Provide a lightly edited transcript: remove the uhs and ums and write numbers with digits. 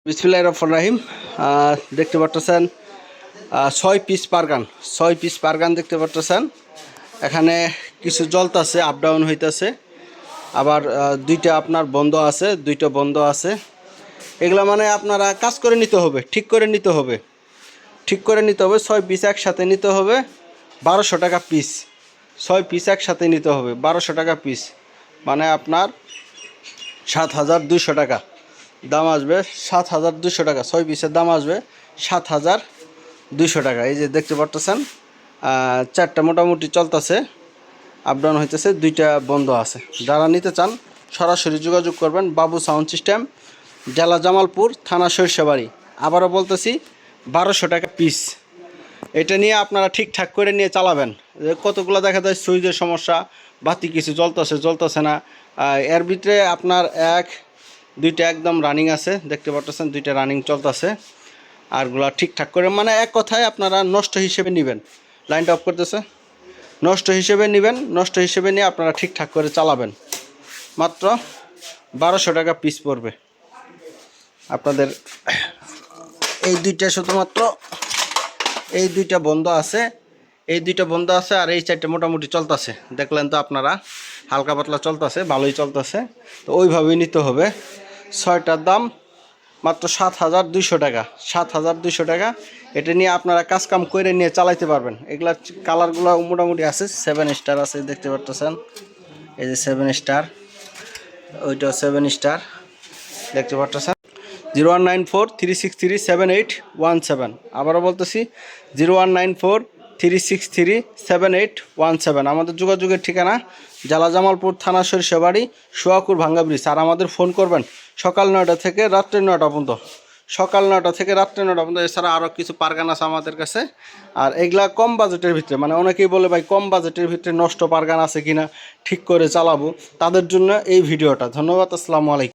বিসমিল্লাহির রহমানির রহিম। দেখতে পাচ্ছেন 6 পিস পারগান, 6 পিস পারগান দেখতে পাচ্ছেন। এখানে কিছু জ্বলতেছে, আপ ডাউন হইতেছে, আবার দুইটা আপনার বন্ধ আছে, দুইটা বন্ধ আছে। এগুলা মানে আপনারা কাজ করে নিতে হবে, ঠিক করে নিতে হবে, ঠিক করে নিতে হবে। 6 পিস একসাথে নিতে হবে, 1200 টাকা পিস। 6 পিস একসাথে নিতে হবে, 1200 টাকা পিস, মানে আপনার 7200 টাকা দাম আসবে। 7200 টাকা 6 পিসের দাম আসবে 7200 টাকা। এই যে দেখতে পাচ্ছেন, চারটা মোটামুটি চলতেছে, আপ ডাউন হইতেছে, দুইটা বন্ধ আছে। যারা নিতে চান সরাসরি যোগাযোগ করবেন। বাবু সাউন্ড সিস্টেম, জেলা জামালপুর, থানা সরিষাবাড়ি। আবারও বলতেছি 1200 টাকা পিস। এটা নিয়ে আপনারা ঠিকঠাক করে নিয়ে চালাবেন। কতগুলো দেখা যায় সুইচের সমস্যা, বাতি কিছু জ্বলতেছে না। এর ভিতরে আপনার দুইটা একদম রানিং আছে, দেখতে পাচ্ছেন, দুইটা রানিং চলতেছে। আরগুলা ঠিকঠাক করে, মানে এক কথায় আপনারা নষ্ট হিসেবে নেবেন। লাইনটা অফ করতেছে, নষ্ট হিসেবে নেবেন, নষ্ট হিসেবে নিয়ে আপনারা ঠিকঠাক করে চালাবেন। মাত্র 1200 টাকা পিস পড়বে আপনাদের। এই দুইটা শুধুমাত্র এই দুইটা বন্ধ আছে, এই দুইটা বন্ধ আছে, আর এই চারটা মোটামুটি চলতেছে। দেখলেন তো আপনারা, হালকা পাতলা চলতেছে, ভালোই চলতেছে। তো ওইভাবেই নিতে হবে। 6টার দাম মাত্র 7200 টাকা, 7200 টাকা। এটা নিয়ে আপনারা কাজ কাম করে নিয়ে চালাইতে পারবেন। এগুলা কালারগুলো মোটামুটি আছে, 7 স্টার আছে, দেখতে পাচ্ছেন। এই যে 7 স্টার, ওইটাও 7 স্টার, দেখতে পাচ্ছেন। 019436378117। আবারও বলতেছি 019436378117। আমাদের যোগাযোগের ঠিকানা জেলা জামালপুর, থানা সরিষাবাড়ি, সোয়াকুর ভাঙ্গা ব্রিজ। আর আমাদের ফোন করবেন সকাল 9টা থেকে রাত্রে 9টা পর্যন্ত, সকাল 9টা থেকে রাত্রে 9টা পর্যন্ত। এছাড়া আরও কিছু পারগান আছে আমাদের কাছে। আর এগুলা কম বাজেটের ভিতরে, মানে অনেকেই বলে ভাই কম বাজেটের ভিতরে নষ্ট পারগান আছে কিনা, ঠিক করে চালাবো, তাদের জন্য এই ভিডিওটা। ধন্যবাদ, আসসালামু আলাইকুম।